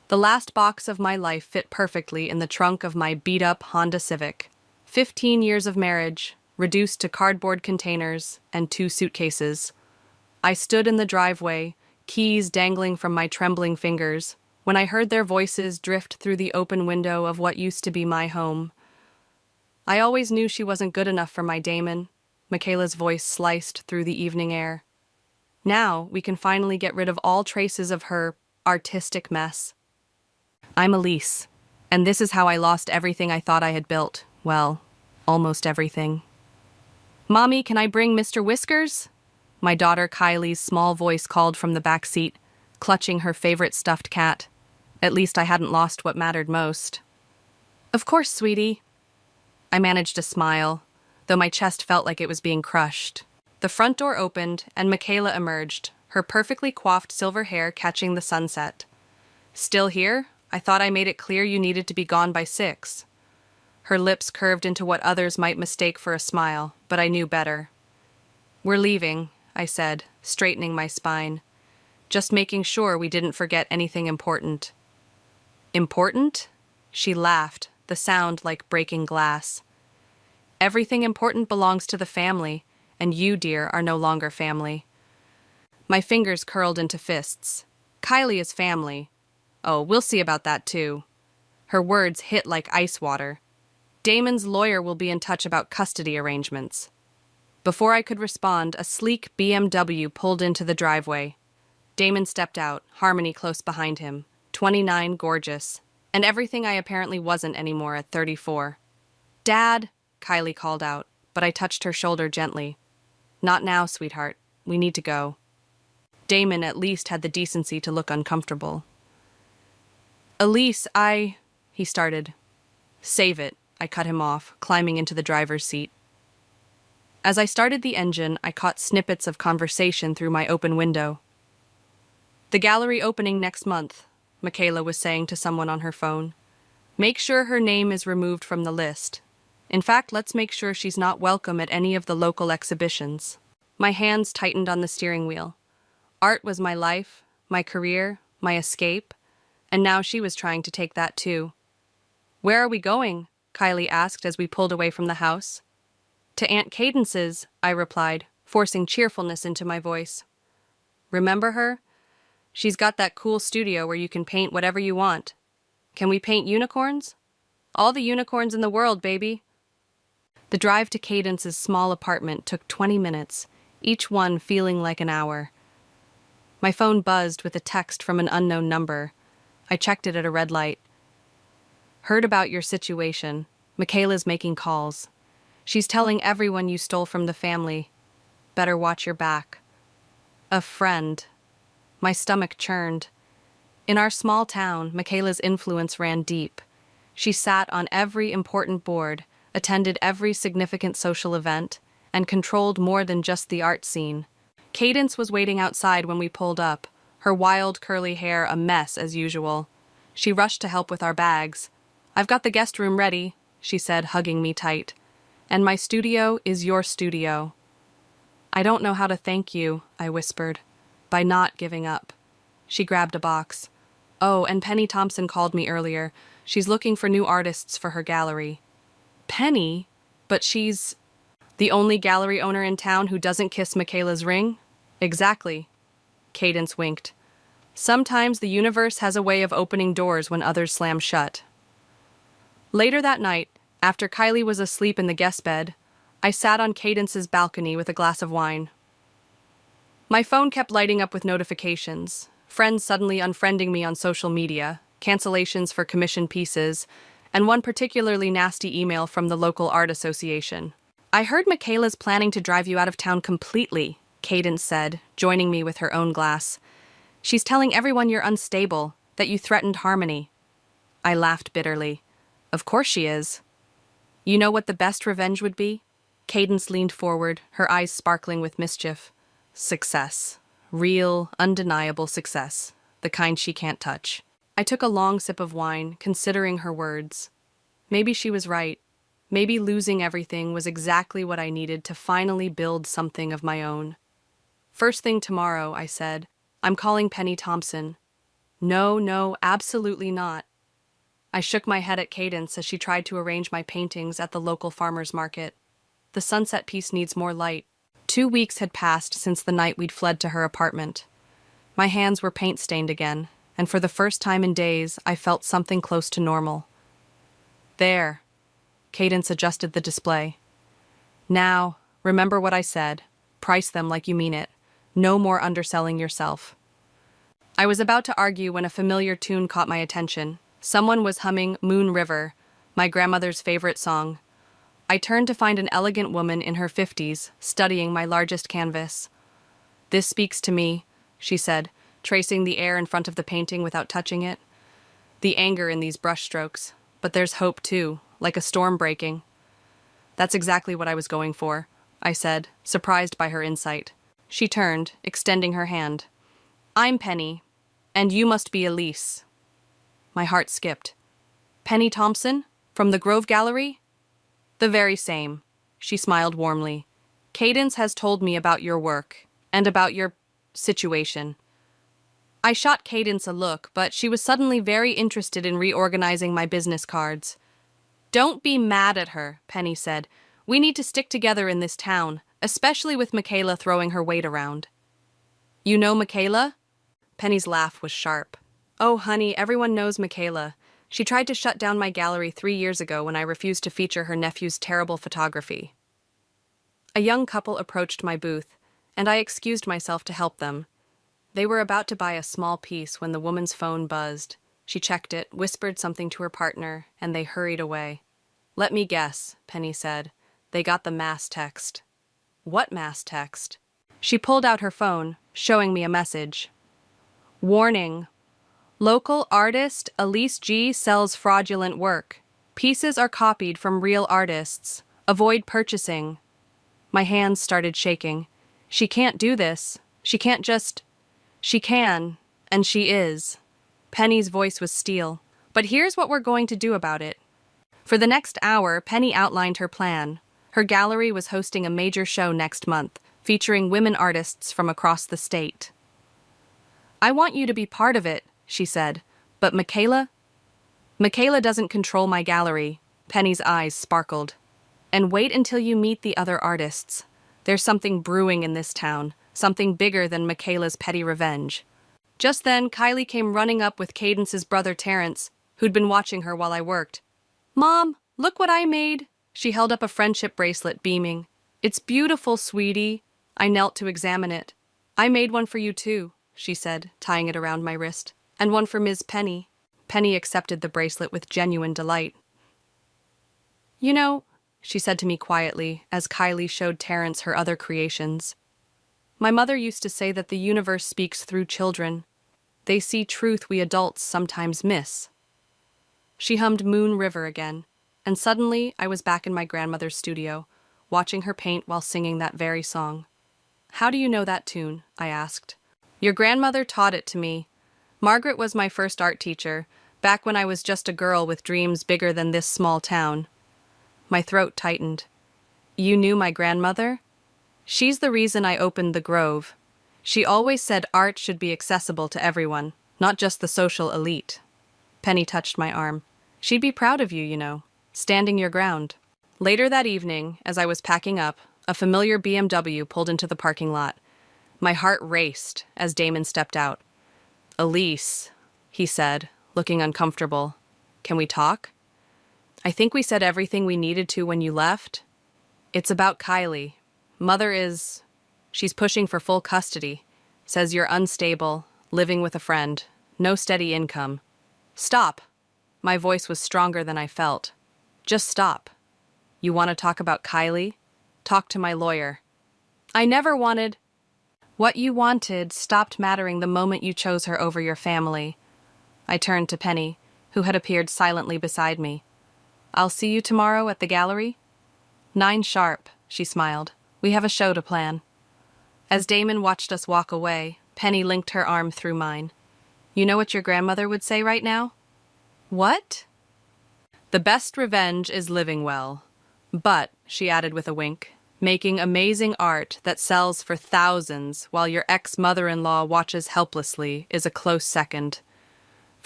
The last box of my life fit perfectly in the trunk of my beat-up Honda Civic. 15 years of marriage, reduced to cardboard containers and 2 suitcases. I stood in the driveway, keys dangling from my trembling fingers, when I heard their voices drift through the open window of what used to be my home. I always knew she wasn't good enough for my Damon. Michaela's voice sliced through the evening air. Now we can finally get rid of all traces of her artistic mess. I'm Elise, and this is how I lost everything I thought I had built. Well, almost everything. Mommy, can I bring Mr. Whiskers? My daughter Kylie's small voice called from the back seat, clutching her favorite stuffed cat. At least I hadn't lost what mattered most. Of course, sweetie. I managed to smile, though my chest felt like it was being crushed. The front door opened, and Michaela emerged, her perfectly coiffed silver hair catching the sunset. Still here? I thought I made it clear you needed to be gone by 6. Her lips curved into what others might mistake for a smile, but I knew better. We're leaving, I said, straightening my spine. Just making sure we didn't forget anything important. Important? She laughed, the sound like breaking glass. Everything important belongs to the family, and you, dear, are no longer family. My fingers curled into fists. Kylie is family. Oh, we'll see about that too. Her words hit like ice water. Damon's lawyer will be in touch about custody arrangements. Before I could respond, a sleek BMW pulled into the driveway. Damon stepped out, Harmony close behind him, 29, gorgeous, and everything I apparently wasn't anymore at 34. Dad, Kylie called out, but I touched her shoulder gently. Not now, sweetheart. We need to go. Damon at least had the decency to look uncomfortable. Elise, he started. Save it, I cut him off, climbing into the driver's seat. As I started the engine, I caught snippets of conversation through my open window. The gallery opening next month, Michaela was saying to someone on her phone. Make sure her name is removed from the list. In fact, let's make sure she's not welcome at any of the local exhibitions. My hands tightened on the steering wheel. Art was my life, my career, my escape, and now she was trying to take that too. Where are we going? Kylie asked as we pulled away from the house. To Aunt Cadence's, I replied, forcing cheerfulness into my voice. Remember her? She's got that cool studio where you can paint whatever you want. Can we paint unicorns? All the unicorns in the world, baby. The drive to Cadence's small apartment took 20 minutes, each one feeling like an hour. My phone buzzed with a text from an unknown number. I checked it at a red light. Heard about your situation. Michaela's making calls. She's telling everyone you stole from the family. Better watch your back. A friend. My stomach churned. In our small town, Michaela's influence ran deep. She sat on every important board, attended every significant social event, and controlled more than just the art scene. Cadence was waiting outside when we pulled up, her wild curly hair a mess as usual. She rushed to help with our bags. I've got the guest room ready, she said, hugging me tight. And my studio is your studio. I don't know how to thank you, I whispered, by not giving up. She grabbed a box. Oh, and Penny Thompson called me earlier. She's looking for new artists for her gallery. Penny? But she's the only gallery owner in town who doesn't kiss Michaela's ring? Exactly. Cadence winked. Sometimes the universe has a way of opening doors when others slam shut. Later that night, after Kylie was asleep in the guest bed, I sat on Cadence's balcony with a glass of wine. My phone kept lighting up with notifications, friends suddenly unfriending me on social media, cancellations for commissioned pieces, and one particularly nasty email from the local art association. I heard Michaela's planning to drive you out of town completely, Cadence said, joining me with her own glass. She's telling everyone you're unstable, that you threatened Harmony. I laughed bitterly. Of course she is. You know what the best revenge would be? Cadence leaned forward, her eyes sparkling with mischief. Success. Real, undeniable success. The kind she can't touch. I took a long sip of wine, considering her words. Maybe she was right. Maybe losing everything was exactly what I needed to finally build something of my own. First thing tomorrow, I said, I'm calling Penny Thompson. No, no, absolutely not. I shook my head at Cadence as she tried to arrange my paintings at the local farmer's market. The sunset piece needs more light. 2 weeks had passed since the night we'd fled to her apartment. My hands were paint-stained again, and for the first time in days, I felt something close to normal. There. Cadence adjusted the display. Now, remember what I said. Price them like you mean it. No more underselling yourself. I was about to argue when a familiar tune caught my attention. Someone was humming Moon River, my grandmother's favorite song. I turned to find an elegant woman in her 50s, studying my largest canvas. "This speaks to me," she said, tracing the air in front of the painting without touching it. "The anger in these brushstrokes. But there's hope, too, like a storm breaking." "That's exactly what I was going for," I said, surprised by her insight. She turned, extending her hand. "I'm Penny, and you must be Elise." My heart skipped. "Penny Thompson? From the Grove Gallery?" "The very same." She smiled warmly. "Cadence has told me about your work, and about your situation." I shot Cadence a look, but she was suddenly very interested in reorganizing my business cards. "Don't be mad at her," Penny said. "We need to stick together in this town, especially with Michaela throwing her weight around." "You know Michaela?" Penny's laugh was sharp. "Oh, honey, everyone knows Michaela. She tried to shut down my gallery 3 years ago when I refused to feature her nephew's terrible photography." A young couple approached my booth, and I excused myself to help them. They were about to buy a small piece when the woman's phone buzzed. She checked it, whispered something to her partner, and they hurried away. "Let me guess," Penny said. "They got the mass text." "What mass text?" She pulled out her phone, showing me a message. "Warning. Local artist Elise G sells fraudulent work. Pieces are copied from real artists. Avoid purchasing." My hands started shaking. "She can't do this. She can't just... She can, and she is." Penny's voice was steel. "But here's what we're going to do about it." For the next hour, Penny outlined her plan. Her gallery was hosting a major show next month, featuring women artists from across the state. "I want you to be part of it," she said. "But Michaela?" "Michaela doesn't control my gallery." Penny's eyes sparkled. "And wait until you meet the other artists. There's something brewing in this town, something bigger than Michaela's petty revenge." Just then, Kylie came running up with Cadence's brother Terrence, who'd been watching her while I worked. "Mom, look what I made." She held up a friendship bracelet, beaming. "It's beautiful, sweetie." I knelt to examine it. "I made one for you too," she said, tying it around my wrist. "And one for Ms. Penny." Penny accepted the bracelet with genuine delight. "You know," she said to me quietly, as Kylie showed Terrence her other creations, "my mother used to say that the universe speaks through children. They see truth we adults sometimes miss." She hummed Moon River again, and suddenly I was back in my grandmother's studio, watching her paint while singing that very song. "How do you know that tune?" I asked. "Your grandmother taught it to me. Margaret was my first art teacher, back when I was just a girl with dreams bigger than this small town." My throat tightened. "You knew my grandmother?" "She's the reason I opened the Grove. She always said art should be accessible to everyone, not just the social elite." Penny touched my arm. "She'd be proud of you, you know, standing your ground." Later that evening, as I was packing up, a familiar BMW pulled into the parking lot. My heart raced as Damon stepped out. "Elise," he said, looking uncomfortable. "Can we talk?" "I think we said everything we needed to when you left." "It's about Kylie. Mother is... She's pushing for full custody. Says you're unstable, living with a friend, no steady income." "Stop." My voice was stronger than I felt. "Just stop. You want to talk about Kylie? Talk to my lawyer." "I never wanted..." "What you wanted stopped mattering the moment you chose her over your family." I turned to Penny, who had appeared silently beside me. "I'll see you tomorrow at the gallery?" "9 sharp," she smiled. "We have a show to plan." As Damon watched us walk away, Penny linked her arm through mine. "You know what your grandmother would say right now?" "What?" "The best revenge is living well. But," she added with a wink, "making amazing art that sells for thousands while your ex-mother-in-law watches helplessly is a close second."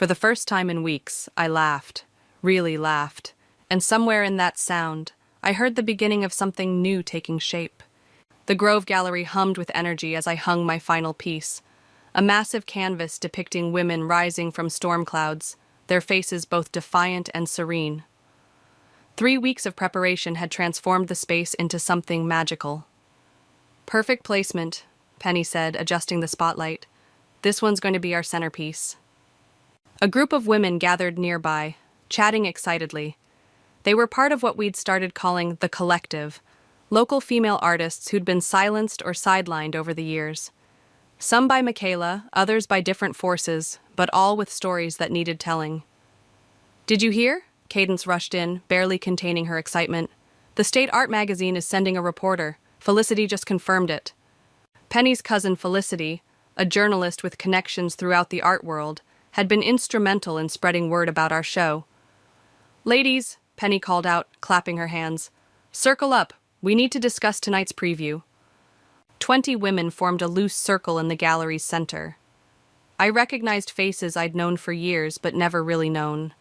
For the first time in weeks, I laughed, really laughed, and somewhere in that sound, I heard the beginning of something new taking shape. The Grove Gallery hummed with energy as I hung my final piece, a massive canvas depicting women rising from storm clouds, their faces both defiant and serene. 3 weeks of preparation had transformed the space into something magical. "Perfect placement," Penny said, adjusting the spotlight. "This one's going to be our centerpiece." A group of women gathered nearby, chatting excitedly. They were part of what we'd started calling the Collective, local female artists who'd been silenced or sidelined over the years. Some by Michaela, others by different forces, but all with stories that needed telling. "Did you hear?" Cadence rushed in, barely containing her excitement. "The State Art Magazine is sending a reporter. Felicity just confirmed it." Penny's cousin Felicity, a journalist with connections throughout the art world, had been instrumental in spreading word about our show. "Ladies," Penny called out, clapping her hands, "circle up. We need to discuss tonight's preview." 20 women formed a loose circle in the gallery's center. I recognized faces I'd known for years but never really known.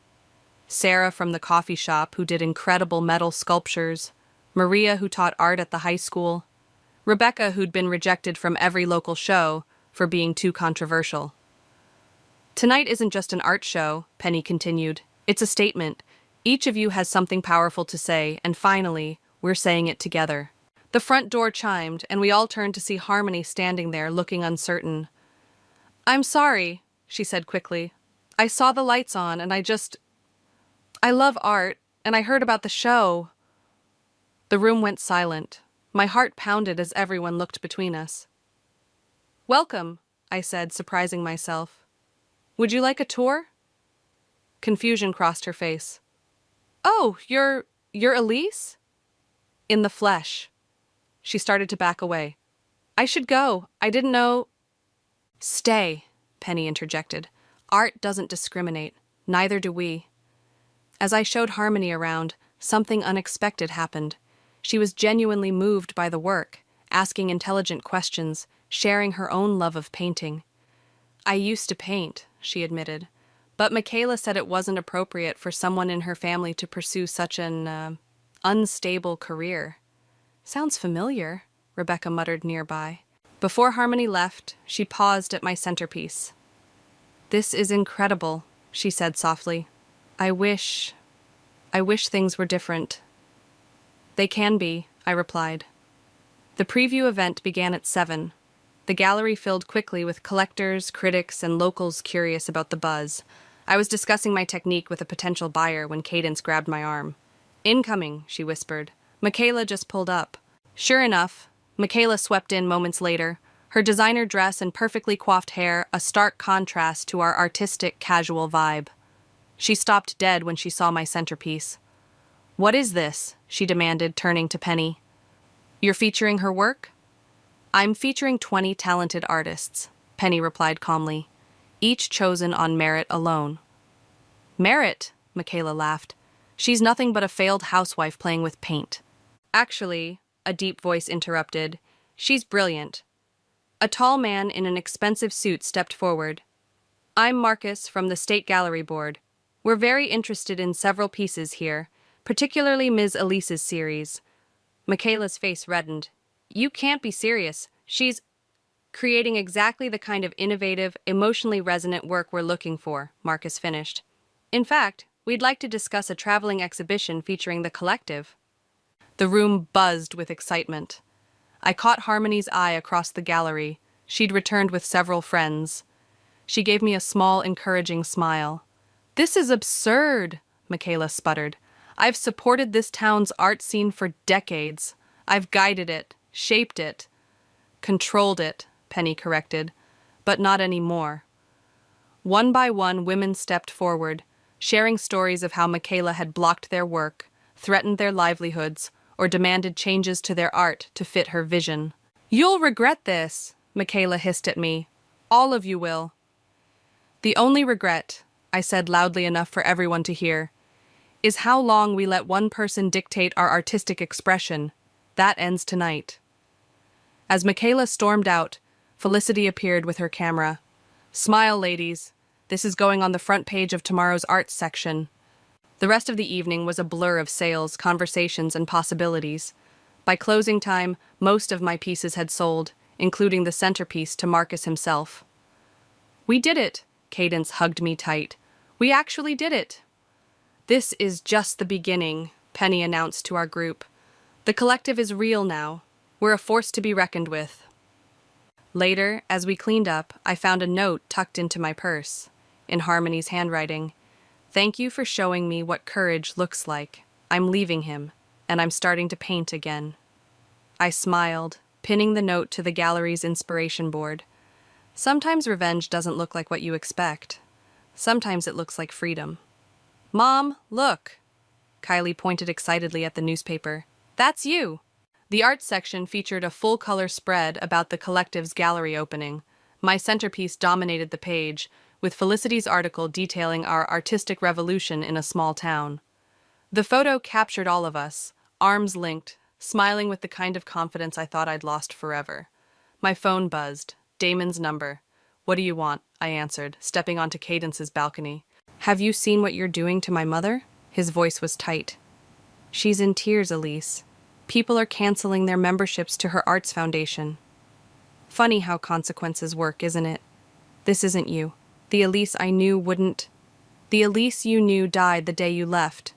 Sarah from the coffee shop, who did incredible metal sculptures, Maria, who taught art at the high school, Rebecca, who'd been rejected from every local show for being too controversial. "Tonight isn't just an art show," Penny continued. "It's a statement. Each of you has something powerful to say, and finally, we're saying it together." The front door chimed, and we all turned to see Harmony standing there, looking uncertain. "I'm sorry," she said quickly. "I saw the lights on, and I love art, and I heard about the show." The room went silent. My heart pounded as everyone looked between us. "Welcome," I said, surprising myself. "Would you like a tour?" Confusion crossed her face. "Oh, you're Elise?" "In the flesh." She started to back away. "I should go. I didn't know—" "Stay," Penny interjected. "Art doesn't discriminate. Neither do we." As I showed Harmony around, something unexpected happened. She was genuinely moved by the work, asking intelligent questions, sharing her own love of painting. "I used to paint," she admitted, "but Michaela said it wasn't appropriate for someone in her family to pursue such an, unstable career." "Sounds familiar," Rebecca muttered nearby. Before Harmony left, she paused at my centerpiece. "This is incredible," she said softly. I wish things were different." "They can be," I replied. The preview event began at 7. The gallery filled quickly with collectors, critics, and locals curious about the buzz. I was discussing my technique with a potential buyer when Cadence grabbed my arm. "Incoming," she whispered. "Michaela just pulled up." Sure enough, Michaela swept in moments later, her designer dress and perfectly coiffed hair a stark contrast to our artistic, casual vibe. She stopped dead when she saw my centerpiece. "What is this?" she demanded, turning to Penny. "You're featuring her work?" "I'm featuring 20 talented artists," Penny replied calmly, "each chosen on merit alone." "Merit?" Michaela laughed. "She's nothing but a failed housewife playing with paint." "Actually," a deep voice interrupted, "she's brilliant." A tall man in an expensive suit stepped forward. "I'm Marcus from the State Gallery Board. We're very interested in several pieces here, particularly Ms. Elise's series." Michaela's face reddened. "You can't be serious. She's creating exactly the kind of innovative, emotionally resonant work we're looking for," Marcus finished. "In fact, we'd like to discuss a traveling exhibition featuring the Collective." The room buzzed with excitement. I caught Harmony's eye across the gallery. She'd returned with several friends. She gave me a small, encouraging smile. "This is absurd," Michaela sputtered. "I've supported this town's art scene for decades. I've guided it, shaped it, controlled it," Penny corrected, "but not anymore." One by one, women stepped forward, sharing stories of how Michaela had blocked their work, threatened their livelihoods, or demanded changes to their art to fit her vision. "You'll regret this," Michaela hissed at me. "All of you will." "The only regret," I said loudly enough for everyone to hear, "is how long we let one person dictate our artistic expression. That ends tonight." As Michaela stormed out, Felicity appeared with her camera. "Smile, ladies. This is going on the front page of tomorrow's arts section. The rest of the evening was a blur of sales, conversations, and possibilities. By closing time, most of my pieces had sold, including the centerpiece to Marcus himself. "We did it!" Cadence hugged me tight. "We actually did it!" "This is just the beginning," Penny announced to our group. "The collective is real now. We're a force to be reckoned with." Later, as we cleaned up, I found a note tucked into my purse, in Harmony's handwriting. "Thank you for showing me what courage looks like. I'm leaving him, and I'm starting to paint again." I smiled, pinning the note to the gallery's inspiration board. Sometimes revenge doesn't look like what you expect. Sometimes it looks like freedom. "Mom, look!" Kylie pointed excitedly at the newspaper. "That's you!" The arts section featured a full-color spread about the collective's gallery opening. My centerpiece dominated the page, with Felicity's article detailing our artistic revolution in a small town. The photo captured all of us, arms linked, smiling with the kind of confidence I thought I'd lost forever. My phone buzzed. Damon's number. "What do you want?" I answered, stepping onto Cadence's balcony. "Have you seen what you're doing to my mother?" His voice was tight. "She's in tears, Elise. People are canceling their memberships to her arts foundation. Funny how consequences work, isn't it? This isn't you. The Elise I knew wouldn't. The Elise you knew died the day you left."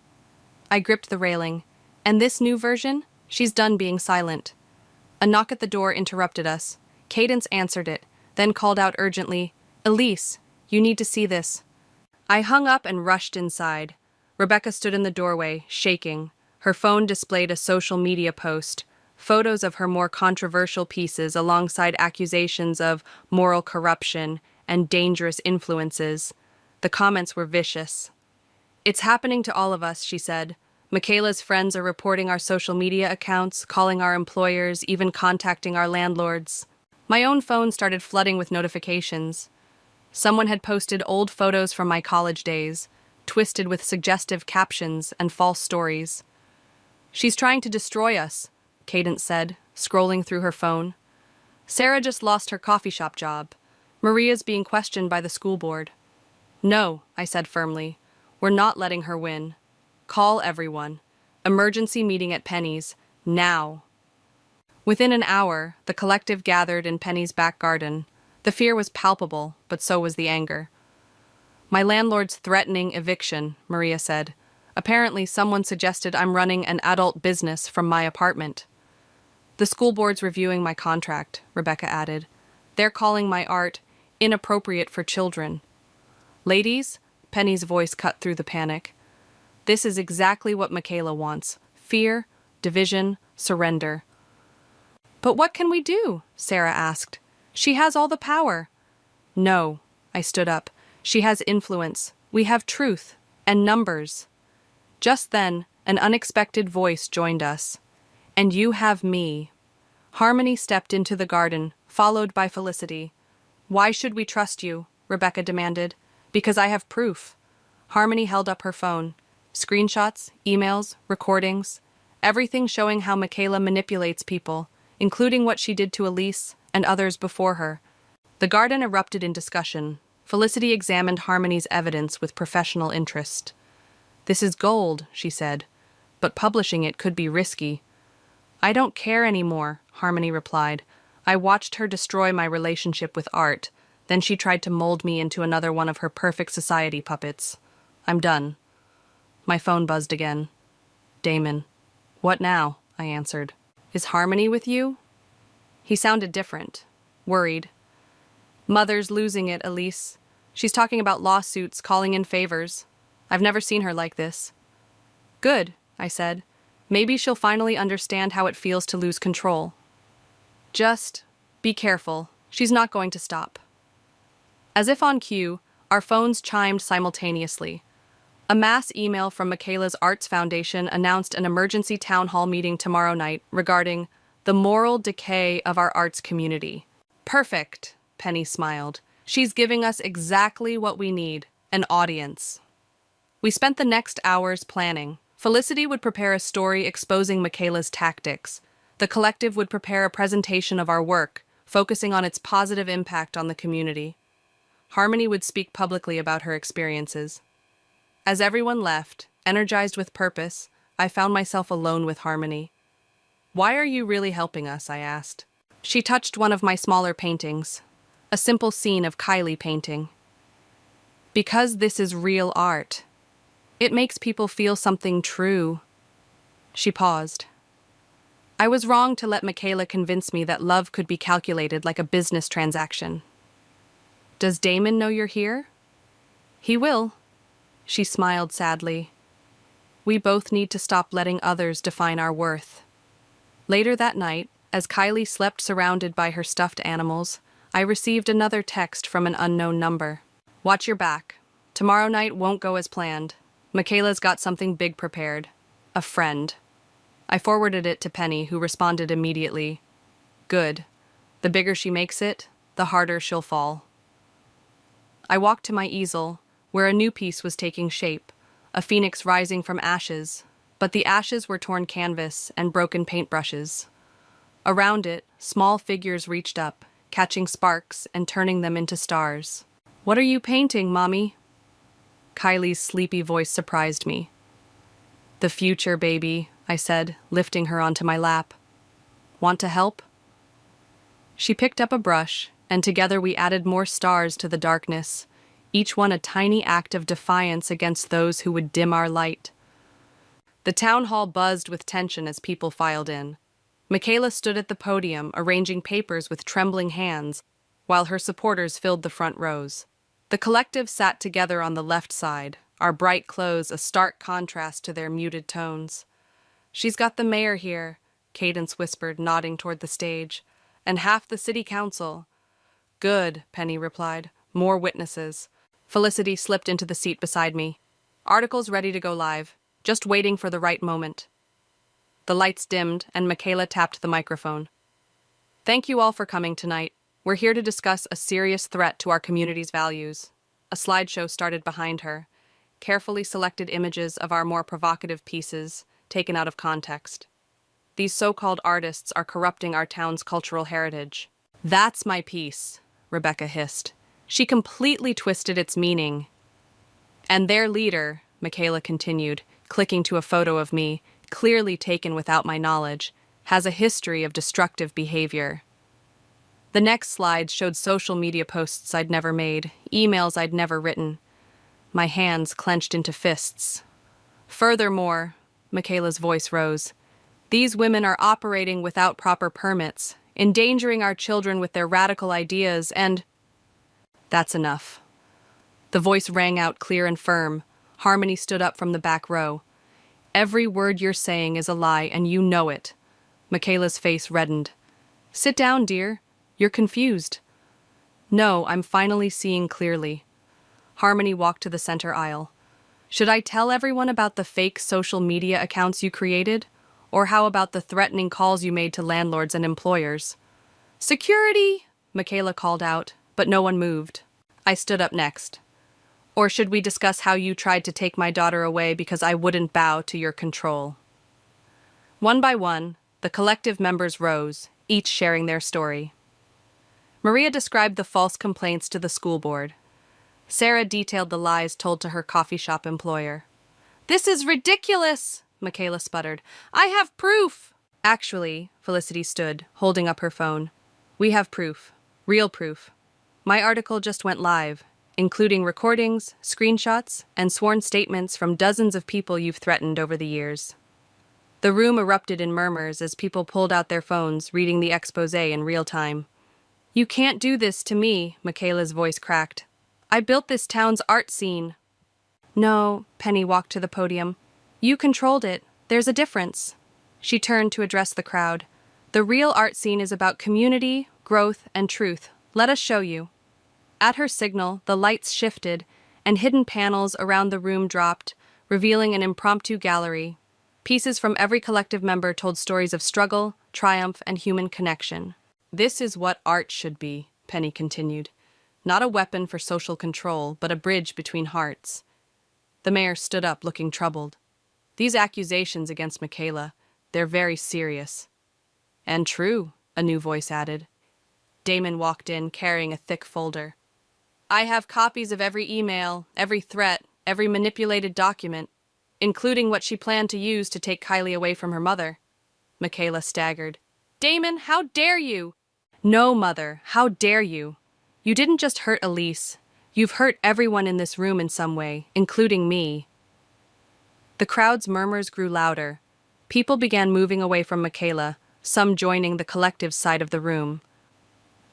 I gripped the railing. "And this new version? She's done being silent." A knock at the door interrupted us. Cadence answered it, then called out urgently, "Elise, you need to see this." I hung up and rushed inside. Rebecca stood in the doorway, shaking. Her phone displayed a social media post, photos of her more controversial pieces alongside accusations of moral corruption and dangerous influences. The comments were vicious. "It's happening to all of us," she said. "Michaela's friends are reporting our social media accounts, calling our employers, even contacting our landlords." My own phone started flooding with notifications. Someone had posted old photos from my college days, twisted with suggestive captions and false stories. "She's trying to destroy us," Cadence said, scrolling through her phone. "Sarah just lost her coffee shop job. Maria's being questioned by the school board." "No," I said firmly. "We're not letting her win. Call everyone. Emergency meeting at Penny's. Now." Within an hour, the collective gathered in Penny's back garden. The fear was palpable, but so was the anger. "My landlord's threatening eviction," Maria said. "Apparently someone suggested I'm running an adult business from my apartment." "The school board's reviewing my contract," Rebecca added. "They're calling my art inappropriate for children." "Ladies," Penny's voice cut through the panic. "This is exactly what Michaela wants. Fear, division, surrender." "But what can we do?" Sarah asked. "She has all the power." "No," I stood up. "She has influence. We have truth. And numbers." Just then, an unexpected voice joined us. "And you have me." Harmony stepped into the garden, followed by Felicity. "Why should we trust you?" Rebecca demanded. "Because I have proof." Harmony held up her phone. Screenshots, emails, recordings, everything showing how Michaela manipulates people, including what she did to Elise and others before her. The garden erupted in discussion. Felicity examined Harmony's evidence with professional interest. "This is gold," she said, "but publishing it could be risky." "I don't care anymore," Harmony replied. "I watched her destroy my relationship with art. Then she tried to mold me into another one of her perfect society puppets. I'm done." My phone buzzed again. "Damon." "What now?" I answered. "Is Harmony with you?" He sounded different, worried. "Mother's losing it, Elise. She's talking about lawsuits, calling in favors. I've never seen her like this." "Good," I said. "Maybe she'll finally understand how it feels to lose control. Just be careful. She's not going to stop." As if on cue, our phones chimed simultaneously. A mass email from Michaela's Arts Foundation announced an emergency town hall meeting tomorrow night regarding the moral decay of our arts community. "Perfect," Penny smiled. "She's giving us exactly what we need, an audience." We spent the next hours planning. Felicity would prepare a story exposing Michaela's tactics. The collective would prepare a presentation of our work, focusing on its positive impact on the community. Harmony would speak publicly about her experiences. As everyone left, energized with purpose, I found myself alone with Harmony. "Why are you really helping us?" I asked. She touched one of my smaller paintings, a simple scene of Kylie painting. "Because this is real art. It makes people feel something true." She paused. "I was wrong to let Michaela convince me that love could be calculated like a business transaction." "Does Damon know you're here?" "He will." She smiled sadly. "We both need to stop letting others define our worth." Later that night, as Kylie slept surrounded by her stuffed animals, I received another text from an unknown number. "Watch your back. Tomorrow night won't go as planned. Michaela's got something big prepared. A friend." I forwarded it to Penny, who responded immediately. "Good. The bigger she makes it, the harder she'll fall." I walked to my easel, where a new piece was taking shape, a phoenix rising from ashes, but the ashes were torn canvas and broken paintbrushes. Around it, small figures reached up, catching sparks and turning them into stars. "What are you painting, Mommy?" Kylie's sleepy voice surprised me. "The future, baby," I said, lifting her onto my lap. "Want to help?" She picked up a brush, and together we added more stars to the darkness, each one a tiny act of defiance against those who would dim our light. The town hall buzzed with tension as people filed in. Michaela stood at the podium, arranging papers with trembling hands, while her supporters filled the front rows. The collective sat together on the left side, our bright clothes a stark contrast to their muted tones. "She's got the mayor here," Cadence whispered, nodding toward the stage, "and half the city council." "Good," Penny replied. "More witnesses." Felicity slipped into the seat beside me. "Articles ready to go live. Just waiting for the right moment." The lights dimmed, and Michaela tapped the microphone. "Thank you all for coming tonight. We're here to discuss a serious threat to our community's values." A slideshow started behind her, carefully selected images of our more provocative pieces, taken out of context. "These so-called artists are corrupting our town's cultural heritage." "That's my piece," Rebecca hissed. "She completely twisted its meaning." "And their leader," Michaela continued, clicking to a photo of me, clearly taken without my knowledge, "has a history of destructive behavior." The next slide showed social media posts I'd never made, emails I'd never written. My hands clenched into fists. "Furthermore," Michaela's voice rose, "these women are operating without proper permits, endangering our children with their radical ideas, and—" "That's enough." The voice rang out clear and firm. Harmony stood up from the back row. "Every word you're saying is a lie, and you know it." Michaela's face reddened. "Sit down, dear. You're confused." "No, I'm finally seeing clearly." Harmony walked to the center aisle. "Should I tell everyone about the fake social media accounts you created? Or how about the threatening calls you made to landlords and employers?" "Security!" Michaela called out, but no one moved. I stood up next. "Or should we discuss how you tried to take my daughter away because I wouldn't bow to your control?" One by one, the collective members rose, each sharing their story. Maria described the false complaints to the school board. Sarah detailed the lies told to her coffee shop employer. "This is ridiculous," Michaela sputtered. "I have proof." "Actually," Felicity stood, holding up her phone, "we have proof. Real proof. My article just went live, including recordings, screenshots, and sworn statements from dozens of people you've threatened over the years." The room erupted in murmurs as people pulled out their phones, reading the exposé in real time. "You can't do this to me," Michaela's voice cracked. "I built this town's art scene." "No," Penny walked to the podium. "You controlled it. There's a difference." She turned to address the crowd. "The real art scene is about community, growth, and truth. Let us show you." At her signal, the lights shifted, and hidden panels around the room dropped, revealing an impromptu gallery. Pieces from every collective member told stories of struggle, triumph, and human connection. "This is what art should be," Penny continued. "Not a weapon for social control, but a bridge between hearts." The mayor stood up, looking troubled. "These accusations against Michaela, they're very serious." "And true," a new voice added. Damon walked in, carrying a thick folder. I have copies of every email, every threat, every manipulated document, including what she planned to use to take Kylie away from her mother. Michaela staggered. Damon, how dare you? No, Mother, how dare you? You didn't just hurt Elise. You've hurt everyone in this room in some way, including me. The crowd's murmurs grew louder. People began moving away from Michaela, some joining the collective's side of the room.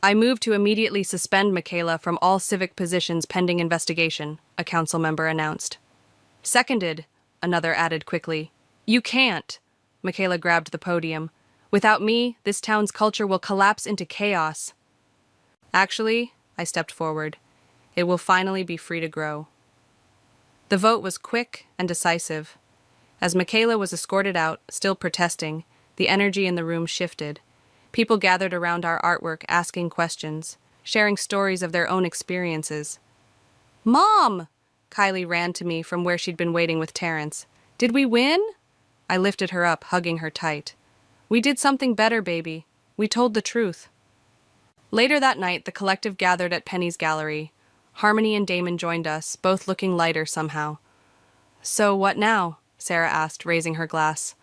I moved to immediately suspend Michaela from all civic positions pending investigation, a council member announced. Seconded, another added quickly. You can't. Michaela grabbed the podium. Without me, this town's culture will collapse into chaos. Actually, I stepped forward. It will finally be free to grow. The vote was quick and decisive. As Michaela was escorted out, still protesting, the energy in the room shifted. People gathered around our artwork asking questions, sharing stories of their own experiences. Mom! Kylie ran to me from where she'd been waiting with Terrence. Did we win? I lifted her up, hugging her tight. We did something better, baby. We told the truth. Later that night, the collective gathered at Penny's gallery. Harmony and Damon joined us, both looking lighter somehow. So what now? Sarah asked, raising her glass.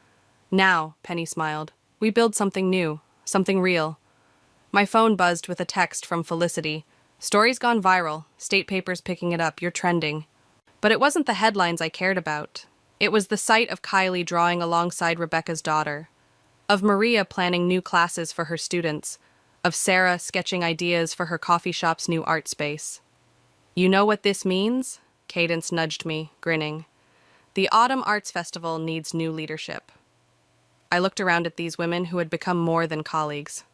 Now, Penny smiled. We build something new, something real. My phone buzzed with a text from Felicity. Story's gone viral. State papers picking it up. You're trending. But it wasn't the headlines I cared about. It was the sight of Kylie drawing alongside Rebecca's daughter, of Maria planning new classes for her students, of Sarah sketching ideas for her coffee shop's new art space. You know what this means? Cadence nudged me, grinning. The Autumn Arts Festival needs new leadership. I looked around at these women who had become more than colleagues.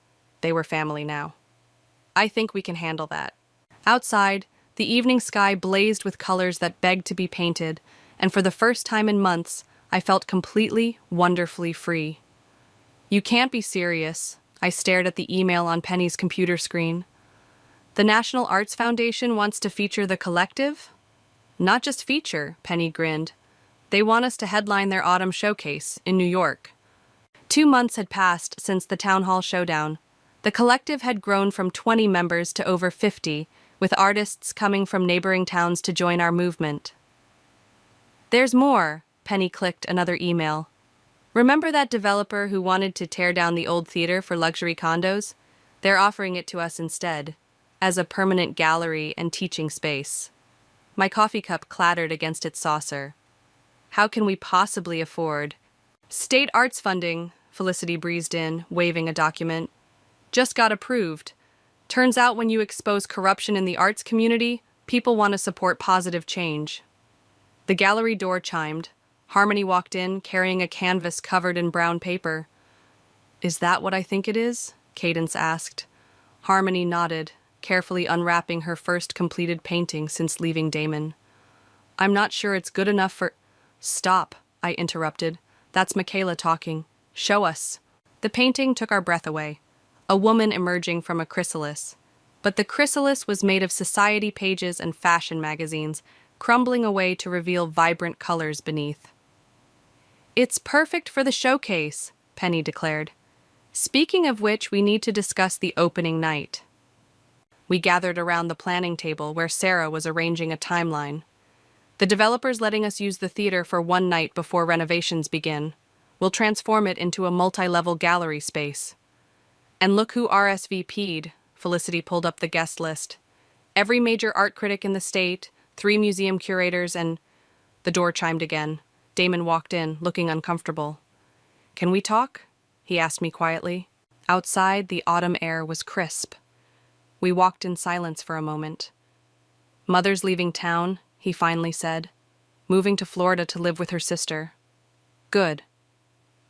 They were family now. I think we can handle that. Outside, the evening sky blazed with colors that begged to be painted, and for the first time in months, I felt completely, wonderfully free. You can't be serious. I stared at the email on Penny's computer screen. The National Arts Foundation wants to feature the collective? Not just feature, Penny grinned. They want us to headline their autumn showcase in New York. 2 months had passed since the town hall showdown. The collective had grown from 20 members to over 50, with artists coming from neighboring towns to join our movement. There's more, Penny clicked another email. Remember that developer who wanted to tear down the old theater for luxury condos? They're offering it to us instead, as a permanent gallery and teaching space. My coffee cup clattered against its saucer. How can we possibly afford? State arts funding, Felicity breezed in, waving a document. Just got approved. Turns out when you expose corruption in the arts community, people want to support positive change. The gallery door chimed. Harmony walked in, carrying a canvas covered in brown paper. Is that what I think it is? Cadence asked. Harmony nodded, carefully unwrapping her first completed painting since leaving Damon. I'm not sure it's good enough for— Stop, I interrupted. That's Michaela talking. Show us. The painting took our breath away. A woman emerging from a chrysalis. But the chrysalis was made of society pages and fashion magazines, crumbling away to reveal vibrant colors beneath. It's perfect for the showcase, Penny declared. Speaking of which, we need to discuss the opening night. We gathered around the planning table where Sarah was arranging a timeline. The developer's letting us use the theater for 1 night before renovations begin. We'll transform it into a multi-level gallery space. And look who RSVP'd, Felicity pulled up the guest list. Every major art critic in the state, 3 museum curators, and— The door chimed again. Damon walked in, looking uncomfortable. Can we talk? He asked me quietly. Outside, the autumn air was crisp. We walked in silence for a moment. Mother's leaving town, he finally said. Moving to Florida to live with her sister. Good.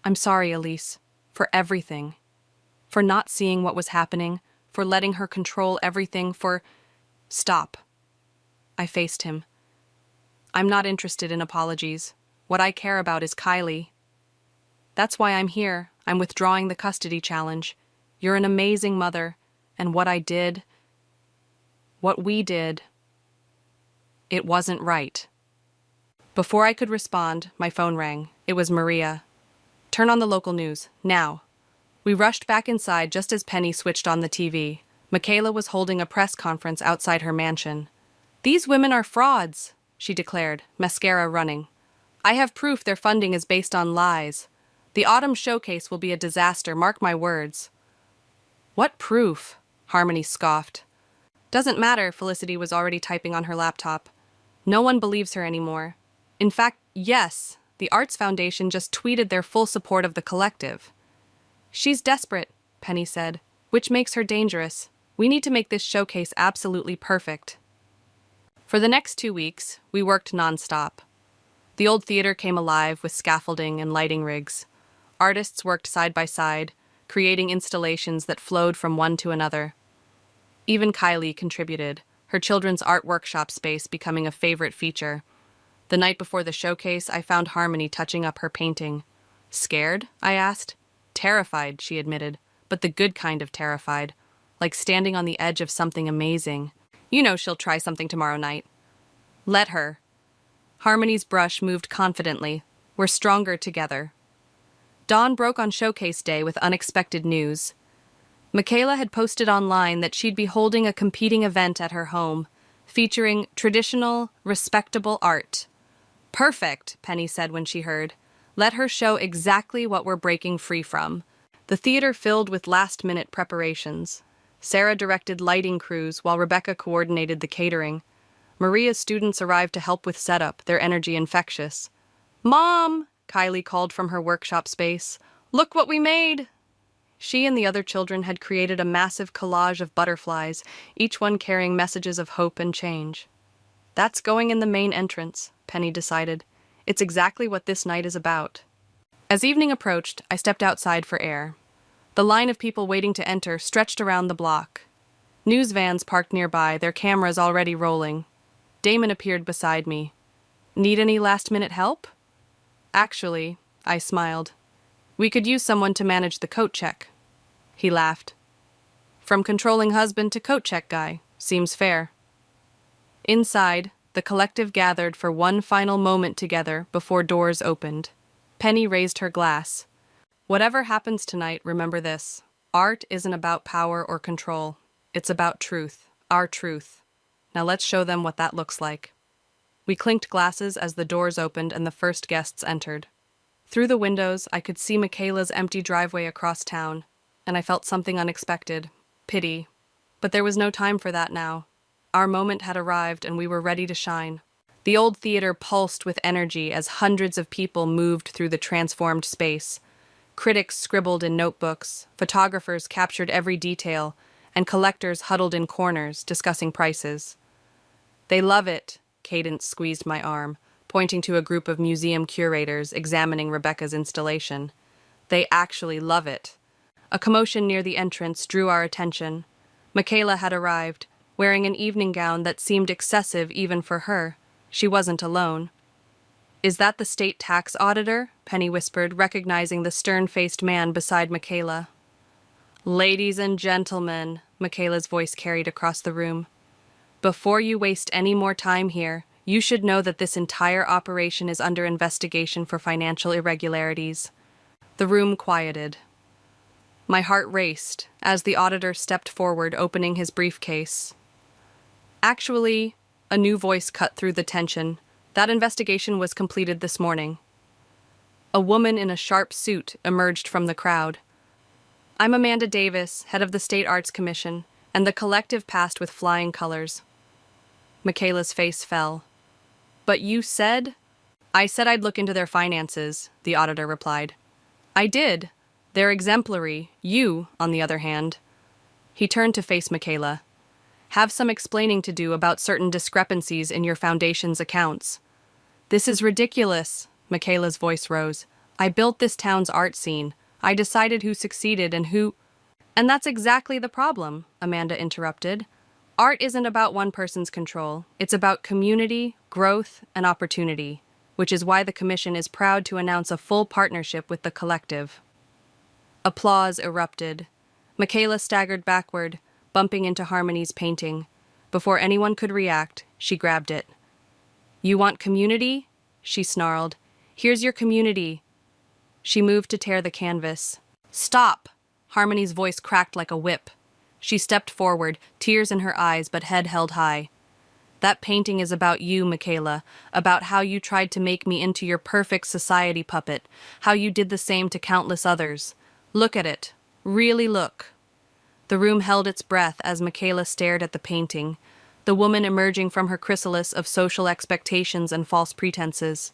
I'm sorry, Elise, for everything. For not seeing what was happening, for letting her control everything, for— Stop. I faced him. I'm not interested in apologies. What I care about is Kylie. That's why I'm here. I'm withdrawing the custody challenge. You're an amazing mother, and what we did, it wasn't right. Before I could respond, my phone rang. It was Maria. Turn on the local news, now. We rushed back inside just as Penny switched on the TV. Michaela was holding a press conference outside her mansion. "These women are frauds," she declared, mascara running. "I have proof their funding is based on lies. The autumn showcase will be a disaster, mark my words." "What proof?" Harmony scoffed. "Doesn't matter," Felicity was already typing on her laptop. "No one believes her anymore. In fact, yes, the Arts Foundation just tweeted their full support of the collective." "She's desperate," Penny said, "which makes her dangerous. We need to make this showcase absolutely perfect." For the next 2 weeks, we worked nonstop. The old theater came alive with scaffolding and lighting rigs. Artists worked side by side, creating installations that flowed from one to another. Even Kylie contributed, her children's art workshop space becoming a favorite feature. The night before the showcase, I found Harmony touching up her painting. "Scared?" I asked. "Terrified," she admitted, but the good kind of terrified, like standing on the edge of something amazing. "You know she'll try something tomorrow night." "Let her." Harmony's brush moved confidently. "We're stronger together." Dawn broke on showcase day with unexpected news. Michaela had posted online that she'd be holding a competing event at her home, featuring traditional, respectable art. "Perfect," Penny said when she heard. "Let her show exactly what we're breaking free from." The theater filled with last-minute preparations. Sarah directed lighting crews while Rebecca coordinated the catering. Maria's students arrived to help with setup, their energy infectious. "Mom!" Kylie called from her workshop space. "Look what we made!" She and the other children had created a massive collage of butterflies, each one carrying messages of hope and change. "That's going in the main entrance," Penny decided. "It's exactly what this night is about." As evening approached, I stepped outside for air. The line of people waiting to enter stretched around the block. News vans parked nearby, their cameras already rolling. Damon appeared beside me. "Need any last-minute help?" "Actually," I smiled. "We could use someone to manage the coat check." He laughed. "From controlling husband to coat check guy. Seems fair." Inside, the collective gathered for one final moment together before doors opened. Penny raised her glass. "Whatever happens tonight, remember this. Art isn't about power or control. It's about truth, our truth. Now let's show them what that looks like." We clinked glasses as the doors opened and the first guests entered. Through the windows, I could see Michaela's empty driveway across town, and I felt something unexpected, pity. But there was no time for that now. Our moment had arrived and we were ready to shine. The old theater pulsed with energy as hundreds of people moved through the transformed space. Critics scribbled in notebooks, photographers captured every detail, and collectors huddled in corners, discussing prices. "They love it," Cadence squeezed my arm, pointing to a group of museum curators examining Rebecca's installation. "They actually love it." A commotion near the entrance drew our attention. Michaela had arrived, wearing an evening gown that seemed excessive even for her. She wasn't alone. "Is that the state tax auditor?" Penny whispered, recognizing the stern-faced man beside Michaela. "Ladies and gentlemen," Michaela's voice carried across the room. "Before you waste any more time here, you should know that this entire operation is under investigation for financial irregularities." The room quieted. My heart raced as the auditor stepped forward, opening his briefcase. "Actually," a new voice cut through the tension, "that investigation was completed this morning." A woman in a sharp suit emerged from the crowd. "I'm Amanda Davis, head of the State Arts Commission, and the collective passed with flying colors." Michaela's face fell. "But you said—" "I said I'd look into their finances," the auditor replied. "I did. They're exemplary. You, on the other hand." He turned to face Michaela. "Have some explaining to do about certain discrepancies in your foundation's accounts." "This is ridiculous," Michaela's voice rose. "I built this town's art scene. I decided who succeeded and who—" "And that's exactly the problem," Amanda interrupted. "Art isn't about one person's control. It's about community, growth, and opportunity, which is why the Commission is proud to announce a full partnership with the collective." Applause erupted. Michaela staggered backward, bumping into Harmony's painting. Before anyone could react, she grabbed it. "You want community?" she snarled. "Here's your community." She moved to tear the canvas. "Stop!" Harmony's voice cracked like a whip. She stepped forward, tears in her eyes but head held high. That painting is about you, Michaela, about how you tried to make me into your perfect society puppet, how you did the same to countless others. Look at it. Really look." The room held its breath as Michaela stared at the painting, the woman emerging from her chrysalis of social expectations and false pretenses.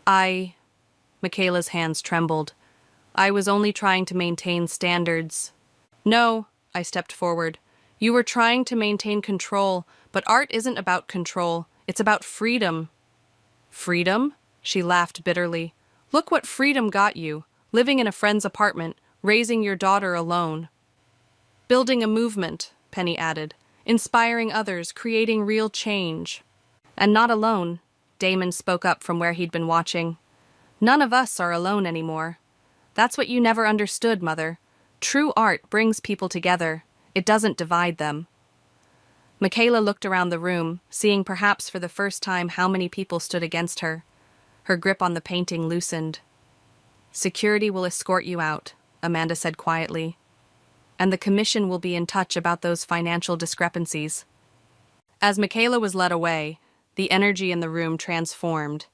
Michaela's hands trembled. "I was only trying to maintain standards." "No," I stepped forward. "You were trying to maintain control, but art isn't about control. It's about freedom." "Freedom?" She laughed bitterly. "Look what freedom got you, living in a friend's apartment, raising your daughter alone." "Building a movement," Penny added, "inspiring others, creating real change." "And not alone," Damon spoke up from where he'd been watching. "None of us are alone anymore. That's what you never understood, Mother. True art brings people together. It doesn't divide them." Michaela looked around the room, seeing perhaps for the first time how many people stood against her. Her grip on the painting loosened. "Security will escort you out," Amanda said quietly. "And the commission will be in touch about those financial discrepancies." As Michaela was led away, the energy in the room transformed.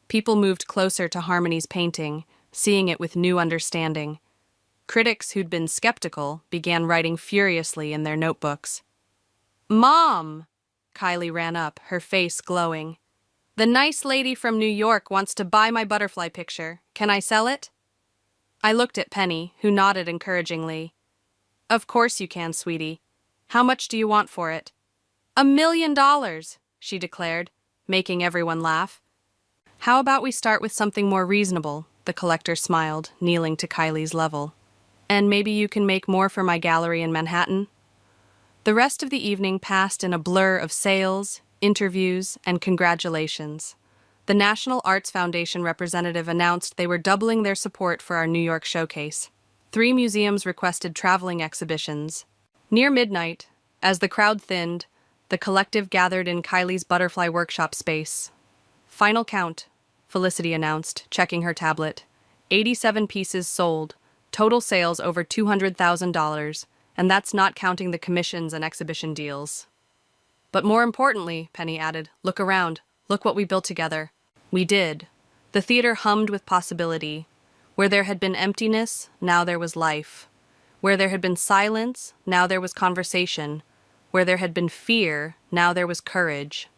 People moved closer to Harmony's painting, seeing it with new understanding. Critics who'd been skeptical began writing furiously in their notebooks. "Mom!" Kylie ran up, her face glowing. "The nice lady from New York wants to buy my butterfly picture. Can I sell it?" I looked at Penny, who nodded encouragingly. "Of course you can, sweetie. How much do you want for it?" $1 million, she declared, making everyone laugh. "How about we start with something more reasonable?" The collector smiled, kneeling to Kylie's level. "And maybe you can make more for my gallery in Manhattan?" The rest of the evening passed in a blur of sales, interviews, and congratulations. The National Arts Foundation representative announced they were doubling their support for our New York showcase. 3 museums requested traveling exhibitions. Near midnight, as the crowd thinned, the collective gathered in Kylie's butterfly workshop space. "Final count," Felicity announced, checking her tablet. 87 pieces sold, total sales over $200,000, and that's not counting the commissions and exhibition deals. "But more importantly," Penny added, "look around. Look what we built together." We did. The theater hummed with possibility. Where there had been emptiness, now there was life. Where there had been silence, now there was conversation. Where there had been fear, now there was courage.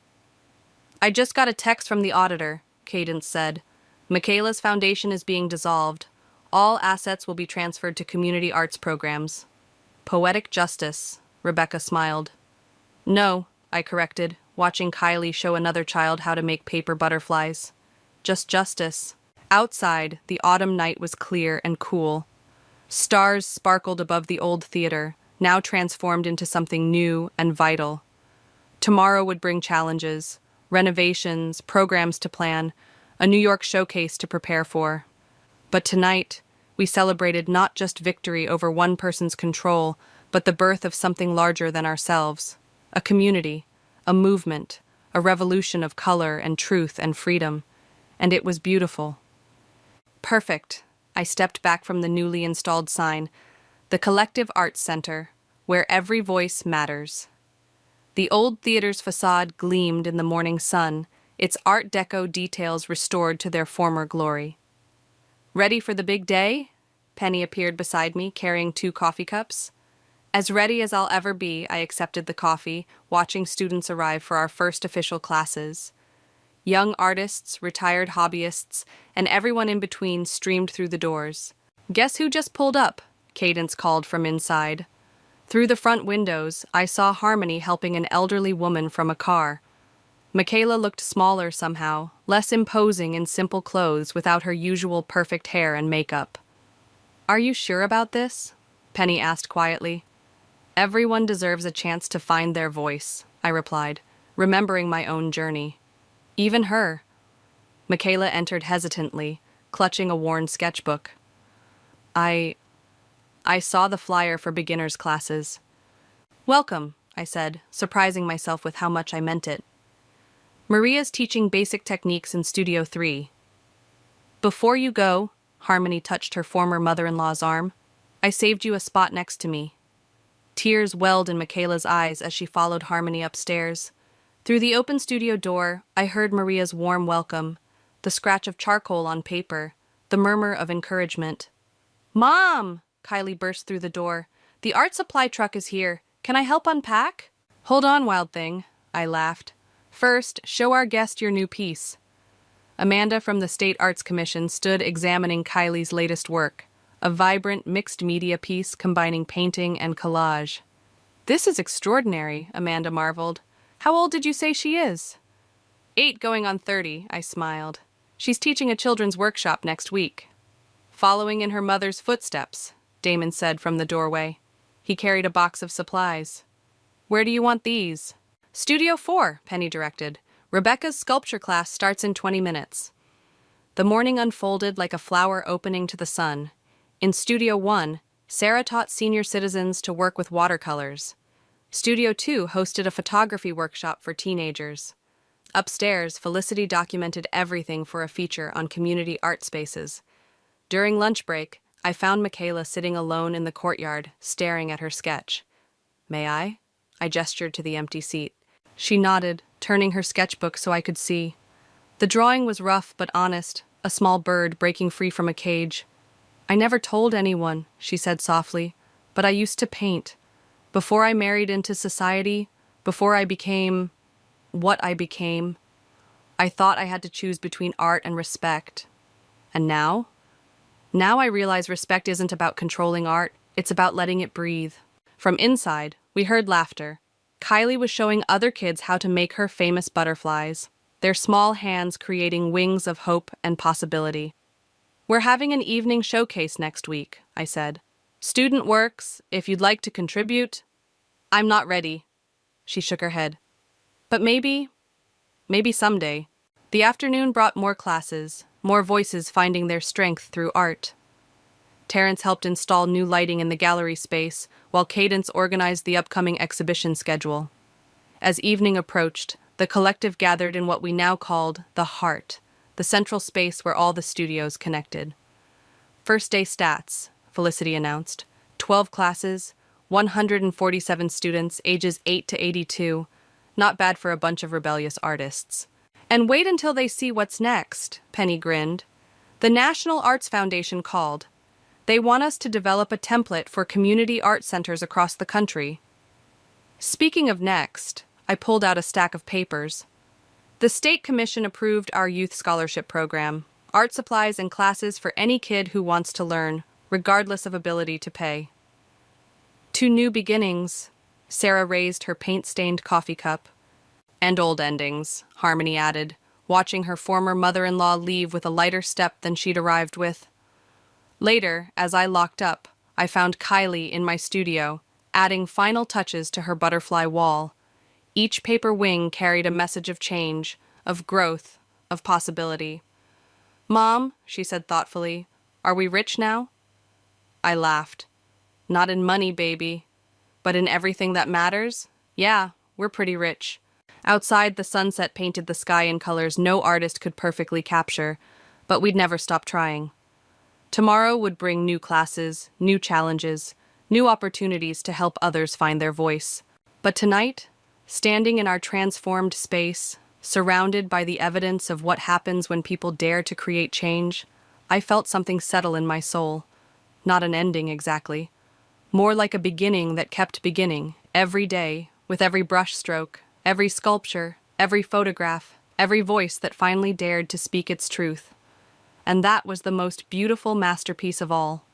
"I just got a text from the auditor," Cadence said. "Michaela's foundation is being dissolved. All assets will be transferred to community arts programs." "Poetic justice," Rebecca smiled. "No," I corrected, watching Kylie show another child how to make paper butterflies. "Just justice." Outside, the autumn night was clear and cool. Stars sparkled above the old theater, now transformed into something new and vital. Tomorrow would bring challenges, renovations, programs to plan, a New York showcase to prepare for. But tonight, we celebrated not just victory over one person's control, but the birth of something larger than ourselves. A community, a movement, a revolution of color and truth and freedom. And it was beautiful. Perfect. I stepped back from the newly installed sign, the Collective Arts Center, where every voice matters. The old theater's facade gleamed in the morning sun, its Art Deco details restored to their former glory. "Ready for the big day?" Penny appeared beside me, carrying 2 coffee cups. As ready as I'll ever be, I accepted the coffee, watching students arrive for our first official classes. Young artists, retired hobbyists, and everyone in between streamed through the doors. "Guess who just pulled up?" Cadence called from inside. Through the front windows, I saw Harmony helping an elderly woman from a car. Michaela looked smaller somehow, less imposing in simple clothes without her usual perfect hair and makeup. "Are you sure about this?" Penny asked quietly. "Everyone deserves a chance to find their voice," I replied, remembering my own journey. "Even her." Michaela entered hesitantly, clutching a worn sketchbook. I saw the flyer for beginners' classes." "Welcome," I said, surprising myself with how much I meant it. "Maria's teaching basic techniques in Studio 3. Before you go," Harmony touched her former mother-in-law's arm, "I saved you a spot next to me." Tears welled in Michaela's eyes as she followed Harmony upstairs. Through the open studio door, I heard Maria's warm welcome, the scratch of charcoal on paper, the murmur of encouragement. "Mom!" Kylie burst through the door. "The art supply truck is here. Can I help unpack?" "Hold on, wild thing," I laughed. "First, show our guest your new piece." Amanda from the State Arts Commission stood examining Kylie's latest work, a vibrant mixed-media piece combining painting and collage. "This is extraordinary," Amanda marveled. "How old did you say she is?" 8 going on 30, I smiled. "She's teaching a children's workshop next week." "Following in her mother's footsteps," Damon said from the doorway. He carried a box of supplies. "Where do you want these?" "Studio 4, Penny directed. Rebecca's sculpture class starts in 20 minutes. The morning unfolded like a flower opening to the sun. In Studio 1, Sarah taught senior citizens to work with watercolors. Studio 2 hosted a photography workshop for teenagers. Upstairs, Felicity documented everything for a feature on community art spaces. During lunch break, I found Michaela sitting alone in the courtyard, staring at her sketch. "May I?" I gestured to the empty seat. She nodded, turning her sketchbook so I could see. The drawing was rough but honest, a small bird breaking free from a cage. "I never told anyone," she said softly, "but I used to paint. Before I married into society, before I became what I became, I thought I had to choose between art and respect. And now? Now I realize respect isn't about controlling art, it's about letting it breathe." From inside, we heard laughter. Kylie was showing other kids how to make her famous butterflies, their small hands creating wings of hope and possibility. "We're having an evening showcase next week," I said. "Student works, if you'd like to contribute." "I'm not ready." She shook her head. "But maybe someday." The afternoon brought more classes, more voices finding their strength through art. Terrence helped install new lighting in the gallery space, while Cadence organized the upcoming exhibition schedule. As evening approached, the collective gathered in what we now called the Heart, the central space where all the studios connected. "First day stats," Felicity announced. 12 classes, 147 students, ages 8 to 82. Not bad for a bunch of rebellious artists. "And wait until they see what's next," Penny grinned. "The National Arts Foundation called. They want us to develop a template for community art centers across the country." Speaking of next, I pulled out a stack of papers. The State Commission approved our youth scholarship program, art supplies and classes for any kid who wants to learn, regardless of ability to pay. "To new beginnings," Sarah raised her paint-stained coffee cup. "And old endings," Harmony added, watching her former mother-in-law leave with a lighter step than she'd arrived with. Later, as I locked up, I found Kylie in my studio, adding final touches to her butterfly wall. Each paper wing carried a message of change, of growth, of possibility. "Mom," she said thoughtfully, "are we rich now?" I laughed. "Not in money, baby. But in everything that matters? Yeah, we're pretty rich." Outside, the sunset painted the sky in colors no artist could perfectly capture, but we'd never stop trying. Tomorrow would bring new classes, new challenges, new opportunities to help others find their voice. But tonight, standing in our transformed space, surrounded by the evidence of what happens when people dare to create change, I felt something settle in my soul. Not an ending, exactly. More like a beginning that kept beginning, every day, with every brushstroke, every sculpture, every photograph, every voice that finally dared to speak its truth. And that was the most beautiful masterpiece of all.